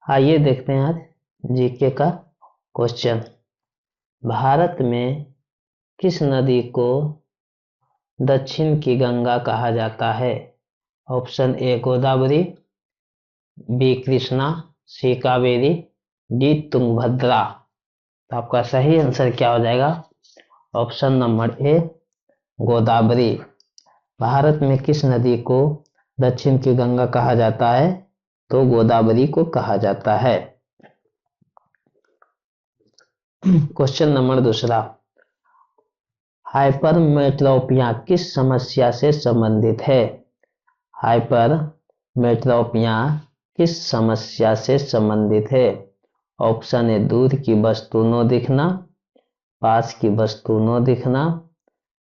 आइए देखते हैं आज जीके का क्वेश्चन। भारत में किस नदी को दक्षिण की गंगा कहा जाता है? Option A Godavari, B Krishna, C Kaveri, D Tungabhadra. तो आपका सही आंसर क्या हो जाएगा? Option number A Godavari. Bharat में किस नदी को दक्षिण की गंगा कहा जाता है? तो गोदावरी को कहा जाता है। क्वेश्चन नंबर दूसरा, हाइपरमेट्रोपिया किस समस्या से संबंधित है? हाइपरमेट्रोपिया किस समस्या से संबंधित है? ऑप्शन ए दूर की वस्तु न दिखना, पास की वस्तु न दिखना,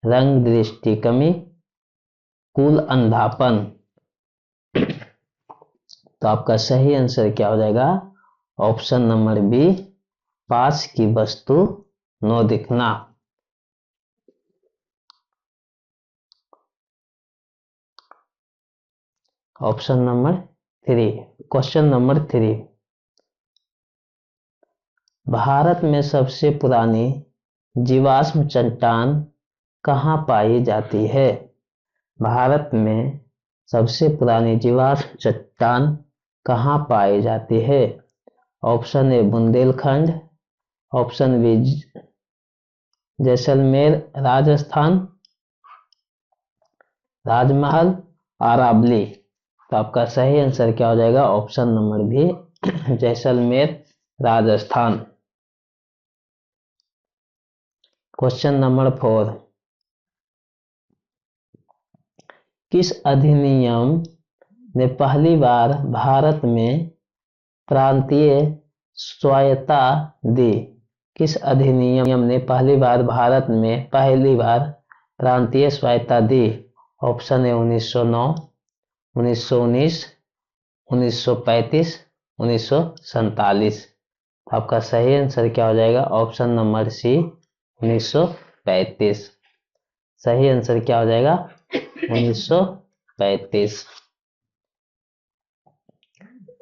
रंग दृष्टि कमी, कुल अंधापन। तो आपका सही आंसर क्या हो जाएगा? ऑप्शन नंबर बी पास की वस्तु न दिखना। Option number 3। Question number 3, Bharat में सबसे पुरानी जीवाश्म चट्टान कहाँ पाई जाती है? भारत में सबसे पुरानी जीवाश्म चट्टान कहाँ पाई जाती है? Option A Bundelkhand, option B Jaisalmer Rajasthan, Rajmahal, Aravalli. तो आपका सही आंसर क्या हो जाएगा? Option number B Jaisalmer Rajasthan. Question number 4, किस अधिनियम ने पहली बार भारत में प्रांतीय स्वायत्तता दी? किस अधिनियम ने पहली बार भारत में प्रांतीय स्वायत्तता दी? Option A 1909, 1919, 1935, 1947। आपका सही आंसर क्या हो जाएगा? Option number C 1935। सही आंसर क्या हो जाएगा? 1935।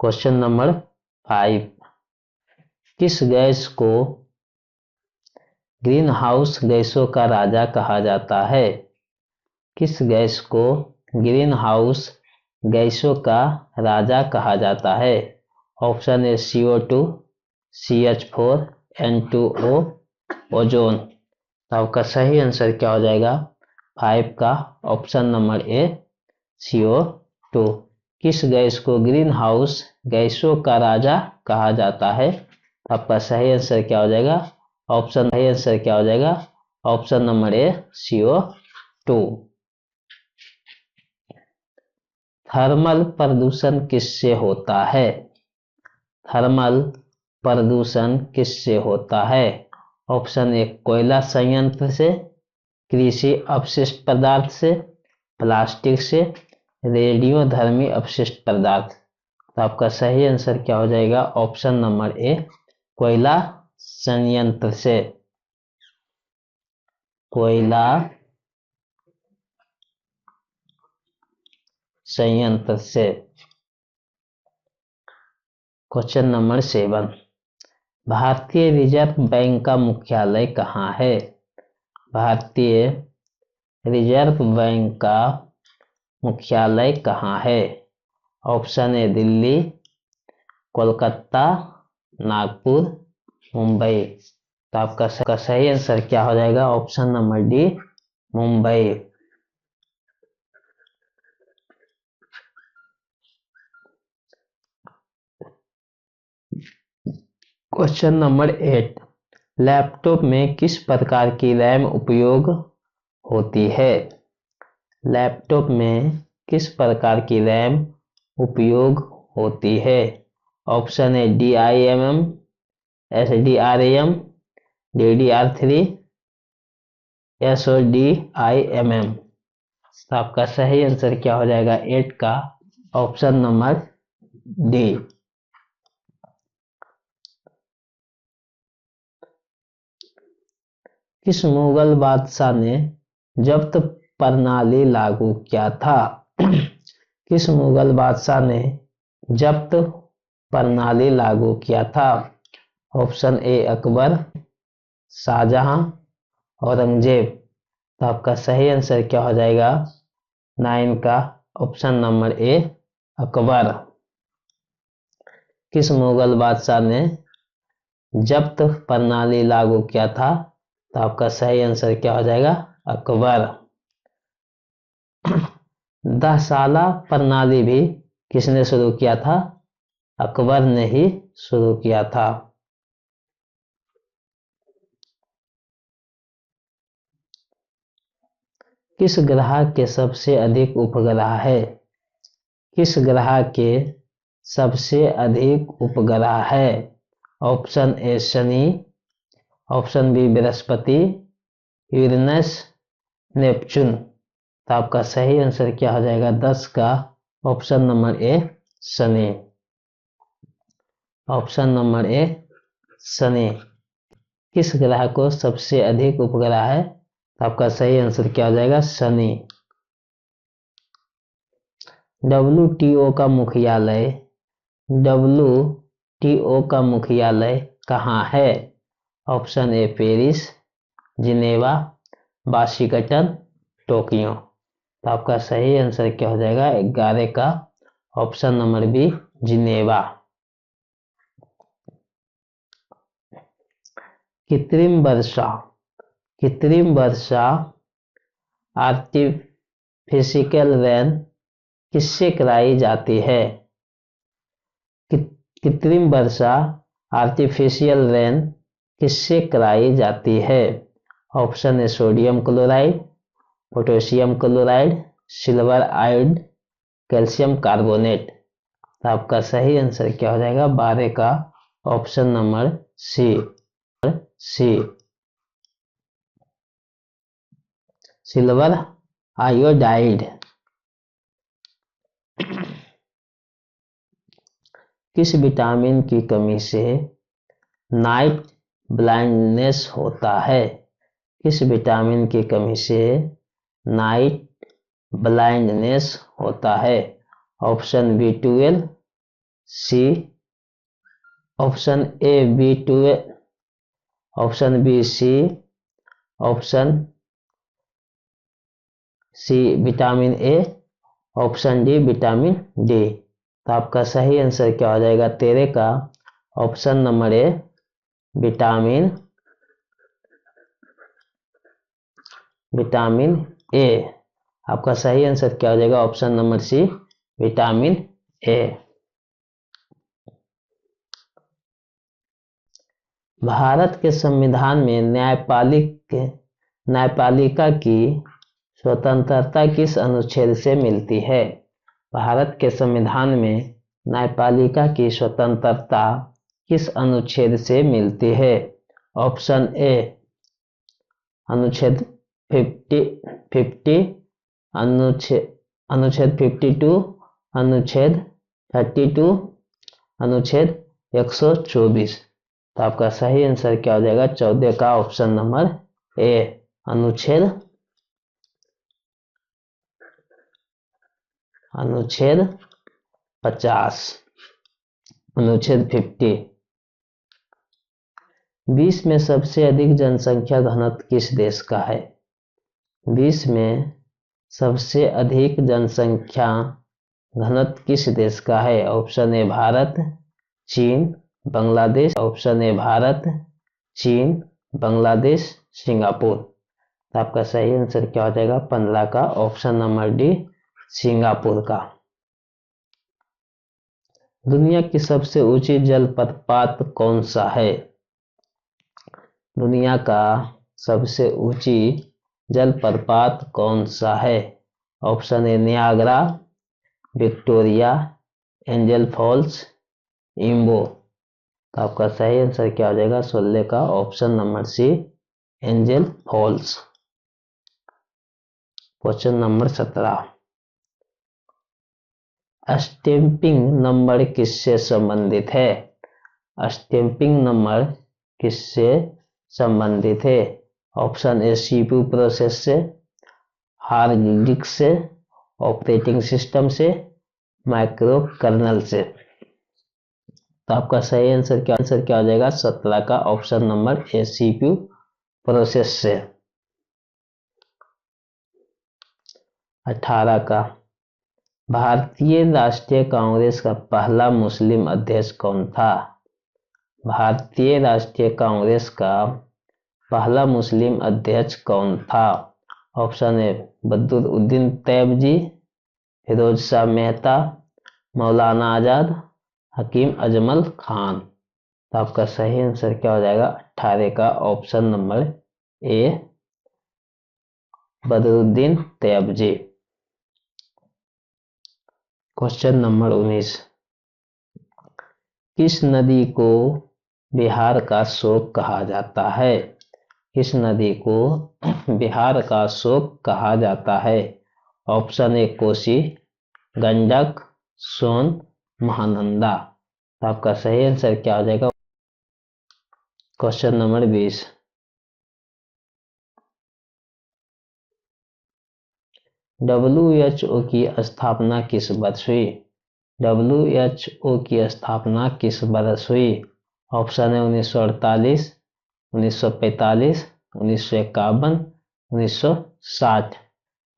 क्वेश्चन नंबर 5, किस गैस को ग्रीन हाउस गैसों का राजा कहा जाता है? किस गैस को ग्रीन हाउस गैसों का राजा कहा जाता है? ऑप्शन ए CO2, CH4, N2O, ओजोन। तो आपका सही आंसर क्या हो जाएगा? 5 का ऑप्शन नंबर ए CO2। किस गैस को ग्रीन हाउस गैसों का राजा कहा जाता है? आपका सही आंसर क्या हो जाएगा? ऑप्शन नंबर ए CO2। थर्मल प्रदूषण किससे होता है? थर्मल प्रदूषण किससे होता है? ऑप्शन ए कोयला संयंत्र से, कृषि अपशिष्ट पदार्थ से, प्लास्टिक से, रेडियोधर्मी अपशिष्ट पदार्थ। तो आपका सही आंसर क्या हो जाएगा? ऑप्शन नंबर ए कोयला संयंत्र से। कोयला संयंत्र से। क्वेश्चन नंबर 7, भारतीय रिजर्व बैंक का मुख्यालय कहाँ है? भारतीय रिजर्व बैंक का मुख्यालय कहाँ है? ऑप्शन ए दिल्ली, कोलकाता, नागपुर, मुंबई। तो आपका सही आंसर क्या हो जाएगा? Option number D Mumbai. Question number 8, laptop में किस प्रकार की रैम उपयोग होती है? लैपटॉप में किस प्रकार की रैम उपयोग होती है? ऑप्शन ए DIMM, SDRAM, DDR3, SODIMM। तो आपका सही आंसर क्या हो जाएगा? 8 का ऑप्शन नंबर डी। किस मुगल बादशाह ने जब्त प्रणाली लागू किया था? किस मुगल बादशाह ने जब्त प्रणाली लागू किया था? Option A Akbar, Shahjahan, Aurangzeb. तो आपका सही आंसर क्या हो जाएगा 9 का ऑप्शन नंबर ए अकबर। किस मुगल बादशाह ने जब्त प्रणाली लागू किया था? तो आपका सही आंसर क्या हो जाएगा अकबर। 10 साला प्रणाली भी किसने शुरू किया था? अकबर ने ही शुरू किया था। किस ग्रह के सबसे अधिक उपग्रह है? किस ग्रह के सबसे अधिक उपग्रह है? Option A Shani, option B Brihaspati, Uranus, Neptune. तो आपका सही आंसर क्या हो जाएगा 10 का option number A Shani. Option number A Shani. किस ग्रह को सबसे अधिक उपग्रह है? तो आपका सही आंसर क्या हो जाएगा शनि। WTO का मुख्यालय WTO का मुख्यालय कहाँ है? ऑप्शन ए पेरिस, जिनेवा, वाशिंगटन, टोक्यो। तो आपका सही आंसर क्या हो जाएगा 11 का ऑप्शन नंबर बी जिनेवा। कृत्रिम वर्षा आर्टिफिशियल रेन किससे कराई जाती है? कृत्रिम वर्षा आर्टिफिशियल रेन किससे कराई जाती है? ऑप्शन है sodium chloride, potassium chloride, silver iodide, calcium carbonate. तो आपका सही आंसर क्या हो जाएगा 12 का option number C. Silver iodide. किस विटामिन की कमी से नाइट ब्लाइंडनेस होता है? किस विटामिन की कमी से नाइट ब्लाइंडनेस होता है? Option B12, C, option A B12, option B C, option C vitamin A, option D vitamin D. तो आपका सही आंसर क्या हो जाएगा 13 का option number A vitamin A. आपका सही आंसर क्या हो जाएगा option number C vitamin A. Bharat के संविधान में न्यायपालिका की स्वतंत्रता किस अनुच्छेद से मिलती है? भारत के संविधान में न्यायपालिका की स्वतंत्रता किस अनुच्छेद से मिलती है? ऑप्शन ए अनुच्छेद 50, अनुच्छेद 52, अनुच्छेद 32, अनुच्छेद 124। तो आपका सही आंसर क्या हो जाएगा 14 का ऑप्शन नंबर ए अनुच्छेद 50, अनुच्छेद 50। विश्व में सबसे अधिक जनसंख्या घनत्व किस देश का है? विश्व में सबसे अधिक जनसंख्या घनत्व किस देश का है? ऑप्शन ए भारत, चीन, बांग्लादेश। ऑप्शन ए भारत, चीन, बांग्लादेश, सिंगापुर। तो आपका सही आंसर क्या हो जाएगा 15 का ऑप्शन नंबर डी सिंगापुर का। दुनिया की सबसे ऊंची जलप्रपात कौन सा है? दुनिया का सबसे ऊंची जलप्रपात कौन सा है? Option A Niagara, Victoria, Angel Falls, इम्बो। तो आपका सही आंसर क्या हो जाएगा 16 का option number C Angel Falls. Question number 17, stamping number किससे संबंधित है? स्टैंपिंग नंबर किससे संबंधित है? ऑप्शन ए सीपीयू प्रोसेस से, हार्ड डिस्क से, ऑपरेटिंग सिस्टम से, माइक्रो कर्नल से। तो आपका सही आंसर क्या हो जाएगा? 17 का ऑप्शन नंबर ए, सीपीयू प्रोसेस से। 18 का, भारतीय राष्ट्रीय कांग्रेस का पहला मुस्लिम अध्यक्ष कौन था? भारतीय राष्ट्रीय कांग्रेस का पहला मुस्लिम अध्यक्ष कौन था? ऑप्शन ए, बदरुद्दीन तैयबजी, फिरोज शाह मेहता, मौलाना आजाद, हकीम अजमल खान। तो आपका सही आंसर क्या हो जाएगा? 18 का ऑप्शन नंबर ए, बदरुद्दीन तैयबजी। क्वेश्चन नंबर 19, किस नदी को बिहार का शोक कहा जाता है? किस नदी को बिहार का शोक कहा जाता है? ऑप्शन ए, कोसी, गंडक, सोन, महानंदा। तो आपका सही आंसर क्या हो जाएगा? क्वेश्चन नंबर 20, WHO की स्थापना किस वर्ष हुई? WHO की स्थापना किस वर्ष हुई? ऑप्शन है 1948, 1945, 1951, 1960।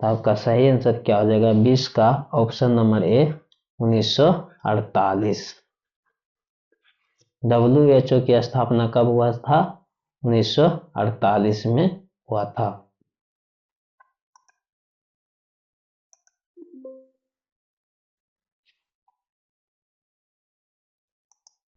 तो आपका सही आंसर क्या हो जाएगा? 20 का ऑप्शन नंबर ए, 1948। WHO की स्थापना कब हुआ था? 1948 में हुआ था।